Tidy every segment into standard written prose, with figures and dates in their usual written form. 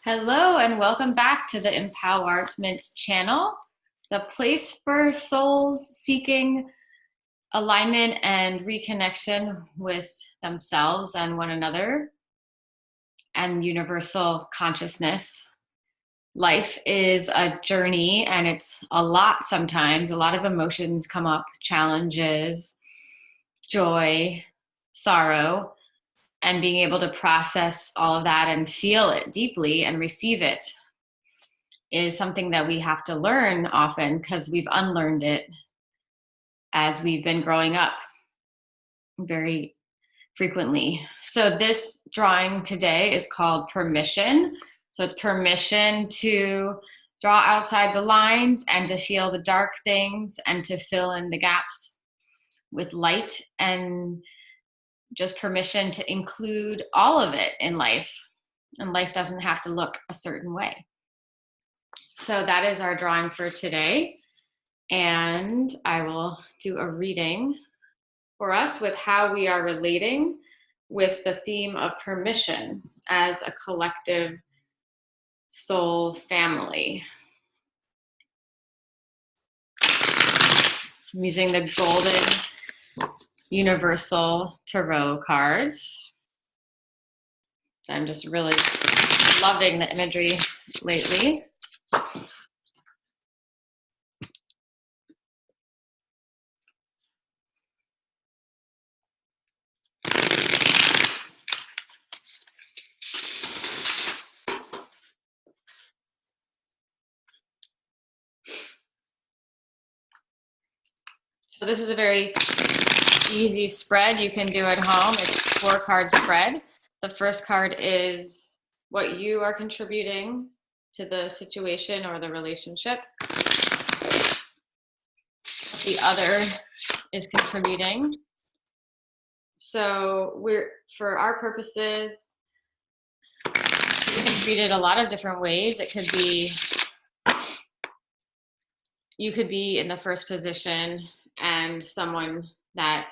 Hello and welcome back to the Empowerment channel, the place for souls seeking alignment and reconnection with themselves and one another and universal consciousness. Life is a journey and it's a lot sometimes. A lot of emotions come up, challenges, joy, sorrow, and being able to process all of that and feel it deeply and receive it is something that we have to learn often because we've unlearned it as we've been growing up very frequently. So this drawing today is called Permission. So it's permission to draw outside the lines and to feel the dark things and to fill in the gaps with light, and just permission to include all of it in life. And life doesn't have to look a certain way. So that is our drawing for today. And I will do a reading for us with how we are relating with the theme of permission as a collective soul family. I'm using the golden universal tarot cards. I'm just really loving the imagery lately. So this is a very easy spread you can do at home. It's a 4-card spread. The first card is what you are contributing to the situation or the relationship. The other is contributing. So for our purposes, we can treat it a lot of different ways. It could be, you could be in the first position and someone that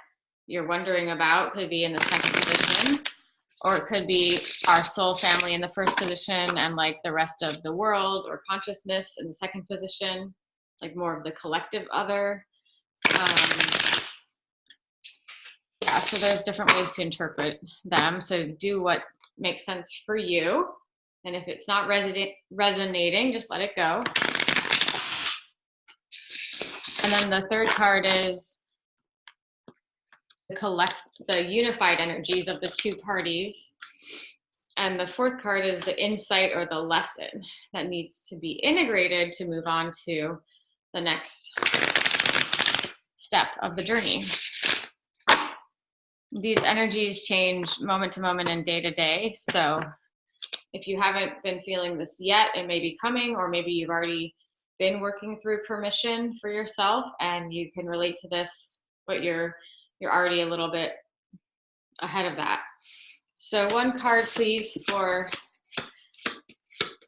you're wondering about could be in the second position, or it could be our soul family in the first position and like the rest of the world or consciousness in the second position, like more of the collective other. Yeah, so there's different ways to interpret them. So do what makes sense for you. And if it's not resonating, just let it go. And then the third card is the unified energies of the two parties. And the fourth card is the insight or the lesson that needs to be integrated to move on to the next step of the journey. These energies change moment to moment and day to day. So if you haven't been feeling this yet, it may be coming, or maybe you've already been working through permission for yourself and you can relate to this, but you're already a little bit ahead of that. So one card, please, for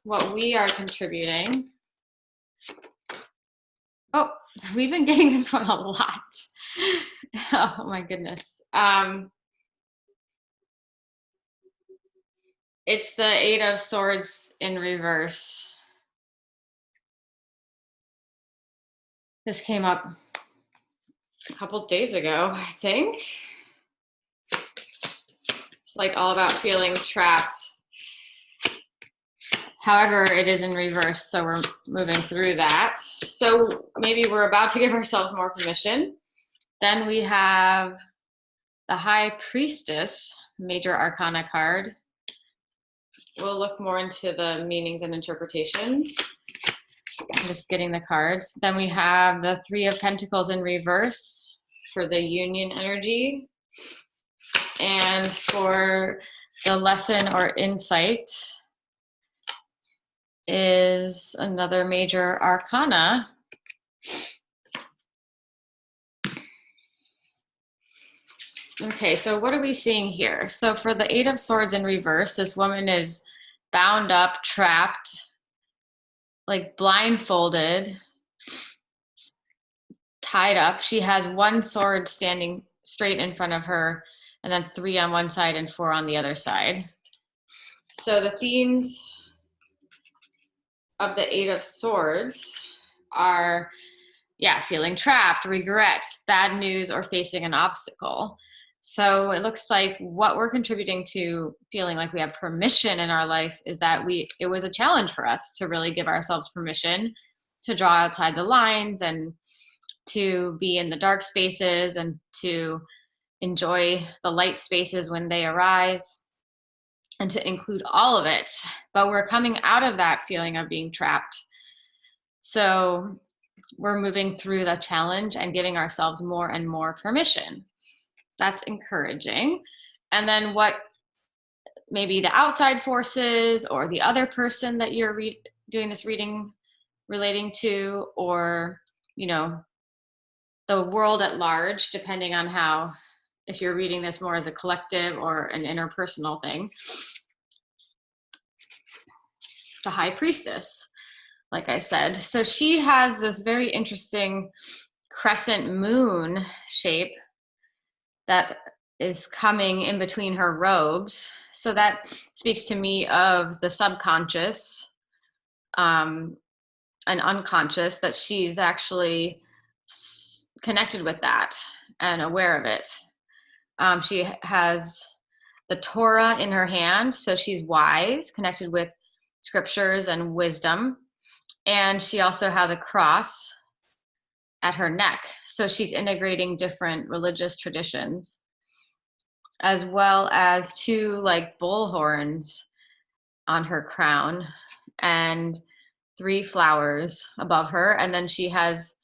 what we are contributing. Oh, we've been getting this one a lot. Oh my goodness. It's the 8 of Swords in reverse. This came up a couple days ago, I think. It's like all about feeling trapped. However, it is in reverse, so we're moving through that. So maybe we're about to give ourselves more permission. Then we have the High Priestess, Major Arcana card. We'll look more into the meanings and interpretations. I'm just getting the cards. Then we have the 3 of Pentacles in reverse for the union energy. And for the lesson or insight is another Major Arcana. Okay, so what are we seeing here? So for the 8 of Swords in reverse, this woman is bound up, trapped, like blindfolded, tied up. She has 1 sword standing straight in front of her, and then 3 on one side and 4 on the other side. So the themes of the Eight of Swords are, feeling trapped, regret, bad news, or facing an obstacle. So it looks like what we're contributing to feeling like we have permission in our life is that it was a challenge for us to really give ourselves permission to draw outside the lines and to be in the dark spaces and to enjoy the light spaces when they arise and to include all of it. But we're coming out of that feeling of being trapped. So we're moving through the challenge and giving ourselves more and more permission. That's encouraging. And then what maybe the outside forces or the other person that you're doing this reading relating to, or, the world at large, depending on if you're reading this more as a collective or an interpersonal thing. The High Priestess, like I said. So she has this very interesting crescent moon shape that is coming in between her robes. So that speaks to me of the subconscious and unconscious, that she's actually connected with that and aware of it. She has the Torah in her hand, so she's wise, connected with scriptures and wisdom. And she also has a cross at her neck, so she's integrating different religious traditions, as well as two like bull horns on her crown and 3 flowers above her. And then she has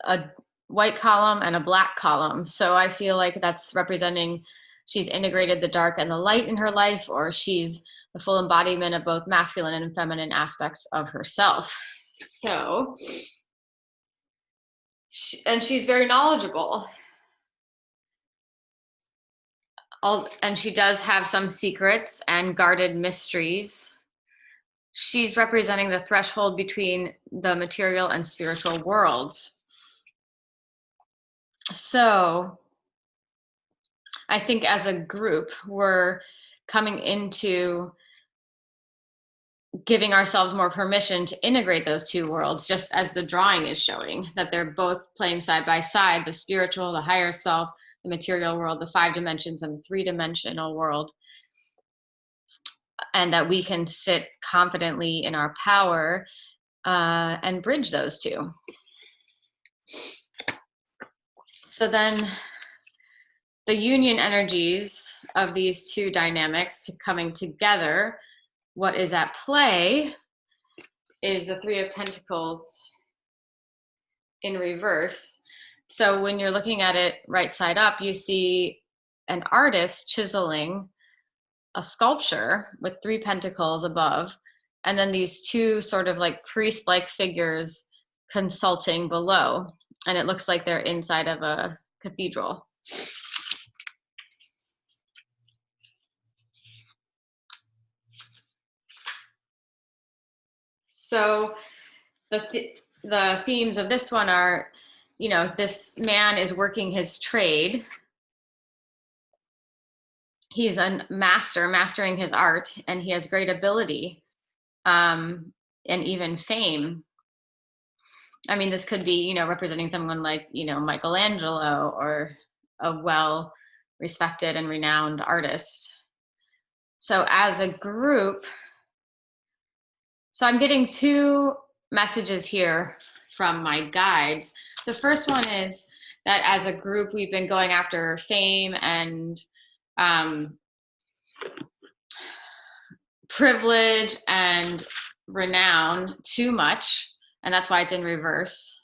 a white column and a black column. So I feel like that's representing she's integrated the dark and the light in her life, or she's the full embodiment of both masculine and feminine aspects of herself. So, and she's very knowledgeable. And she does have some secrets and guarded mysteries. She's representing the threshold between the material and spiritual worlds. So I think as a group, we're coming into giving ourselves more permission to integrate those two worlds, just as the drawing is showing, that they're both playing side by side, the spiritual, the higher self, the material world, the 5 dimensions, and the 3-dimensional world. And that we can sit confidently in our power and bridge those two. So then the union energies of these two dynamics coming together, what is at play is the 3 of Pentacles in reverse. So when you're looking at it right side up, you see an artist chiseling a sculpture with 3 pentacles above, and then these 2 sort of like priest-like figures consulting below. And it looks like they're inside of a cathedral. So the themes of this one are, this man is working his trade. He's a mastering his art, and he has great ability and even fame. I mean, this could be, representing someone like, Michelangelo, or a well-respected and renowned artist. So as a group, so I'm getting 2 messages here from my guides. The first one is that as a group, we've been going after fame and privilege and renown too much, and that's why it's in reverse.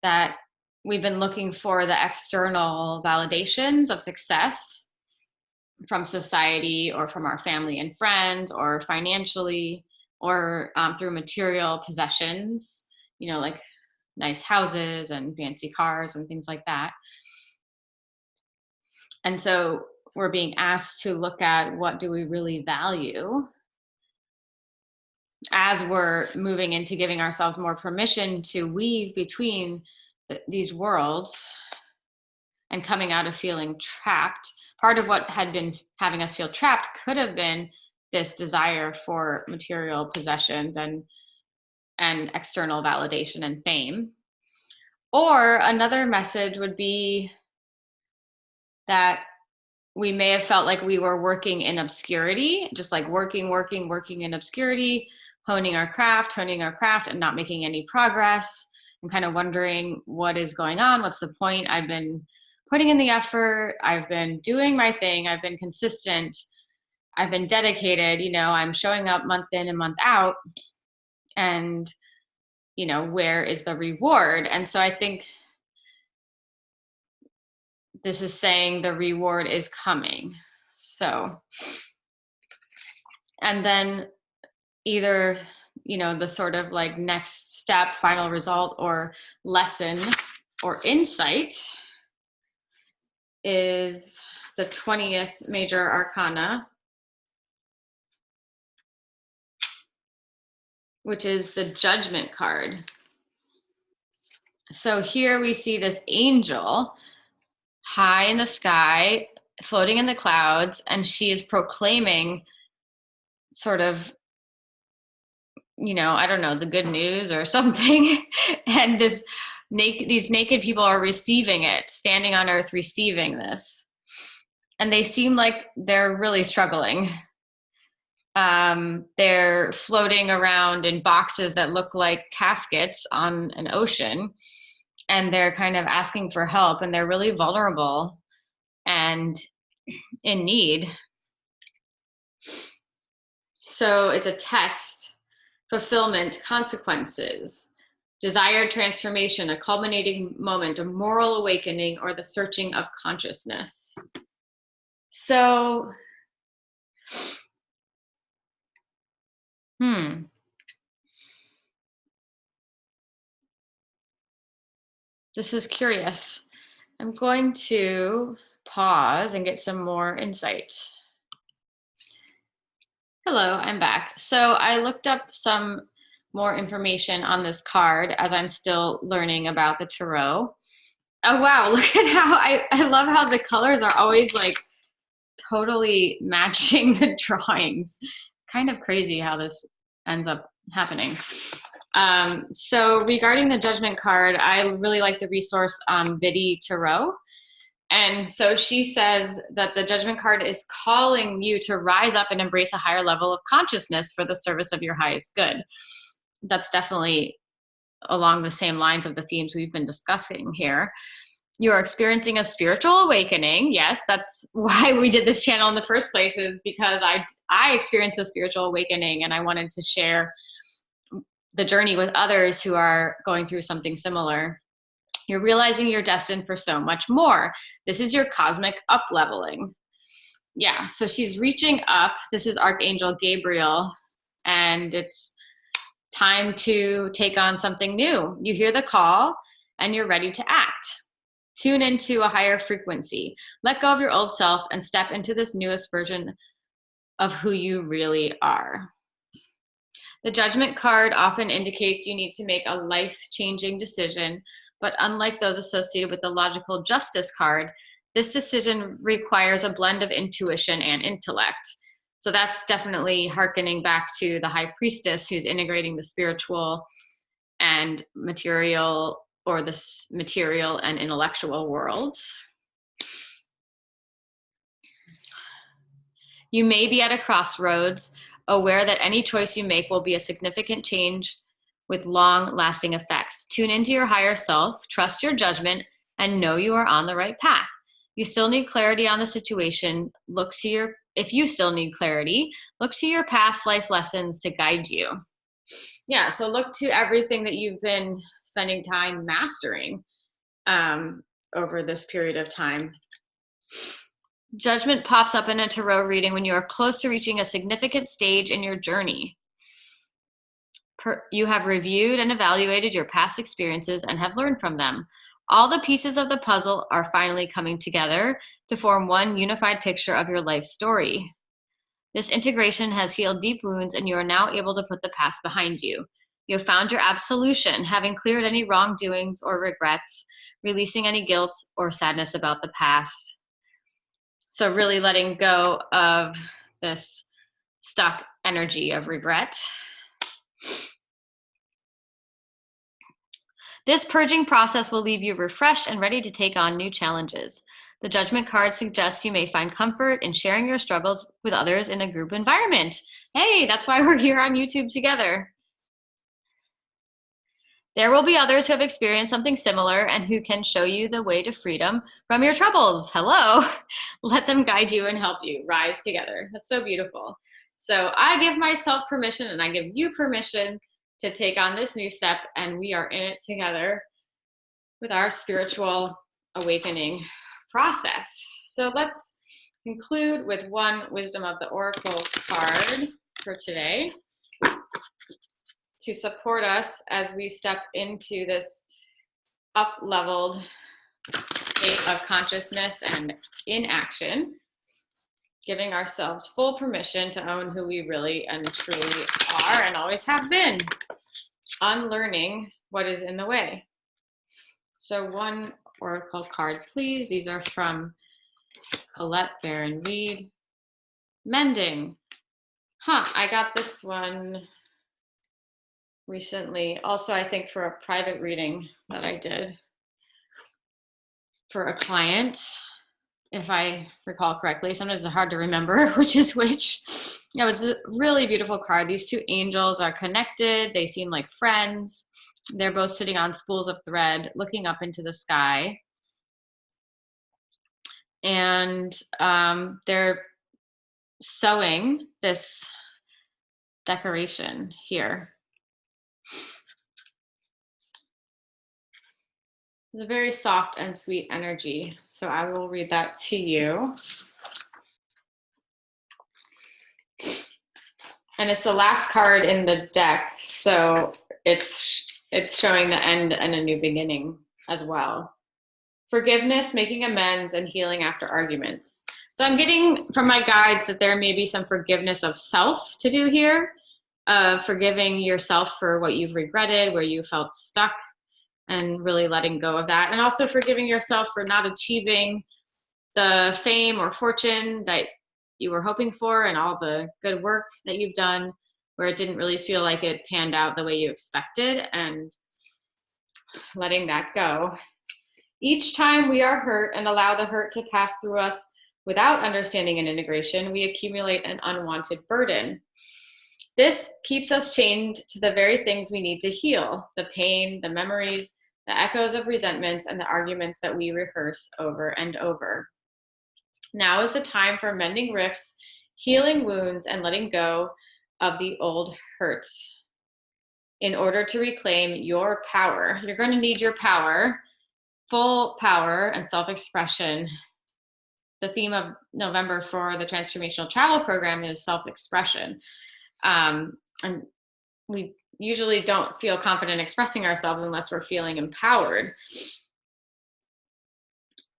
That we've been looking for the external validations of success from society or from our family and friends, or financially, or through material possessions, like nice houses and fancy cars and things like that. And so we're being asked to look at what do we really value as we're moving into giving ourselves more permission to weave between these worlds and coming out of feeling trapped. Part of what had been having us feel trapped could have been this desire for material possessions and external validation and fame. Or another message would be that we may have felt like we were working in obscurity, just like working in obscurity, honing our craft, and not making any progress, and kind of wondering what is going on, what's the point? I've been putting in the effort, I've been doing my thing, I've been consistent, I've been dedicated, I'm showing up month in and month out, and where is the reward? And so I think this is saying the reward is coming. So, and then either, the sort of like next step, final result, or lesson or insight is the 20th major arcana, which is the Judgment card. So here we see this angel high in the sky, floating in the clouds, and she is proclaiming sort of, I don't know, the good news or something. And these naked people are receiving it, standing on earth, receiving this. And they seem like they're really struggling. They're floating around in boxes that look like caskets on an ocean. And they're kind of asking for help, and they're really vulnerable and in need. So it's a test, fulfillment, consequences, desired transformation, a culminating moment, a moral awakening, or the searching of consciousness. So, this is curious. I'm going to pause and get some more insight. Hello, I'm back. So I looked up some more information on this card as I'm still learning about the tarot. Oh, wow. Look at how I love how the colors are always like totally matching the drawings. Kind of crazy how this ends up happening. So regarding the Judgment card, I really like the resource Vidi Tarot. And so she says that the Judgment card is calling you to rise up and embrace a higher level of consciousness for the service of your highest good. That's definitely along the same lines of the themes we've been discussing here. You are experiencing a spiritual awakening. Yes, that's why we did this channel in the first place, is because I experienced a spiritual awakening, and I wanted to share the journey with others who are going through something similar. You're realizing you're destined for so much more. This is your cosmic up-leveling. Yeah, so she's reaching up. This is Archangel Gabriel, and it's time to take on something new. You hear the call, and you're ready to act. Tune into a higher frequency. Let go of your old self and step into this newest version of who you really are. The Judgment card often indicates you need to make a life-changing decision, but unlike those associated with the logical Justice card, this decision requires a blend of intuition and intellect. So that's definitely hearkening back to the High Priestess, who's integrating the spiritual and material, or the material and intellectual worlds. You may be at a crossroads, aware that any choice you make will be a significant change with long-lasting effects. Tune into your higher self, trust your judgment, and know you are on the right path. You still need clarity on the situation. If you still need clarity, look to your past life lessons to guide you. Yeah, so look to everything that you've been spending time mastering over this period of time. Judgment pops up in a tarot reading when you are close to reaching a significant stage in your journey. You have reviewed and evaluated your past experiences and have learned from them. All the pieces of the puzzle are finally coming together to form one unified picture of your life story. This integration has healed deep wounds, and you are now able to put the past behind you. You have found your absolution, having cleared any wrongdoings or regrets, releasing any guilt or sadness about the past. So really letting go of this stuck energy of regret. This purging process will leave you refreshed and ready to take on new challenges. The Judgment card suggests you may find comfort in sharing your struggles with others in a group environment. Hey, that's why we're here on YouTube together. There will be others who have experienced something similar and who can show you the way to freedom from your troubles. Hello. Let them guide you and help you rise together. That's so beautiful. So I give myself permission and I give you permission to take on this new step, and we are in it together with our spiritual awakening process. So let's conclude with one Wisdom of the Oracle card for today to support us as we step into this up-leveled state of consciousness and in action, giving ourselves full permission to own who we really and truly are and always have been, unlearning what is in the way. So one Oracle card, please. These are from Colette Baron Reed. Mending. I got this one recently. Also, I think for a private reading that I did for a client, if I recall correctly. Sometimes it's hard to remember which is which. It was a really beautiful card. These two angels are connected. They seem like friends. They're both sitting on spools of thread, looking up into the sky. And they're sewing this decoration here. It's a very soft and sweet energy. So I will read that to you. And it's the last card in the deck, so it's showing the end and a new beginning as well. Forgiveness, making amends, and healing after arguments. So I'm getting from my guides that there may be some forgiveness of self to do here, forgiving yourself for what you've regretted, where you felt stuck, and really letting go of that. And also forgiving yourself for not achieving the fame or fortune that you were hoping for and all the good work that you've done where it didn't really feel like it panned out the way you expected, and letting that go. Each time we are hurt and allow the hurt to pass through us without understanding and integration, we accumulate an unwanted burden. This keeps us chained to the very things we need to heal: the pain, the memories, the echoes of resentments, and the arguments that we rehearse over and over. Now is the time for mending rifts, healing wounds, and letting go of the old hurts in order to reclaim your power. You're going to need your power, full power and self-expression. The theme of November for the Transformational Travel Program is self-expression. And we usually don't feel confident expressing ourselves unless we're feeling empowered.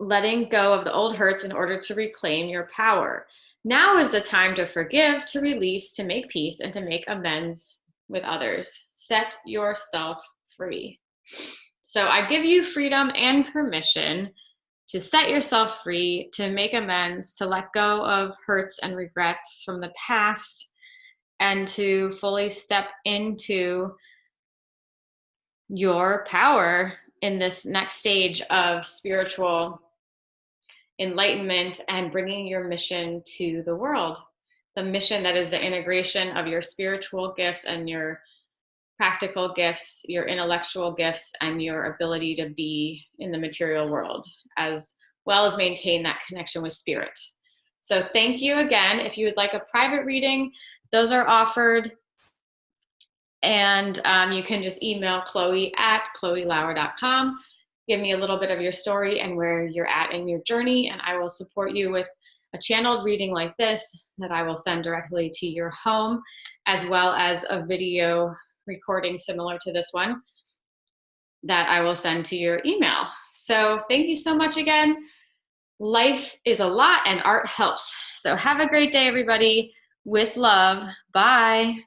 Letting go of the old hurts in order to reclaim your power. Now is the time to forgive, to release, to make peace, and to make amends with others. Set yourself free. So I give you freedom and permission to set yourself free, to make amends, to let go of hurts and regrets from the past, and to fully step into your power in this next stage of spiritual enlightenment and bringing your mission to the world. The mission that is the integration of your spiritual gifts and your practical gifts, your intellectual gifts, and your ability to be in the material world, as well as maintain that connection with spirit. So thank you again. If you would like a private reading, those are offered. And you can just email Chloe@chloelauer.com. Give me a little bit of your story and where you're at in your journey, and I will support you with a channeled reading like this that I will send directly to your home, as well as a video recording similar to this one that I will send to your email. So thank you so much again. Life is a lot and art helps. So have a great day, everybody. With love. Bye.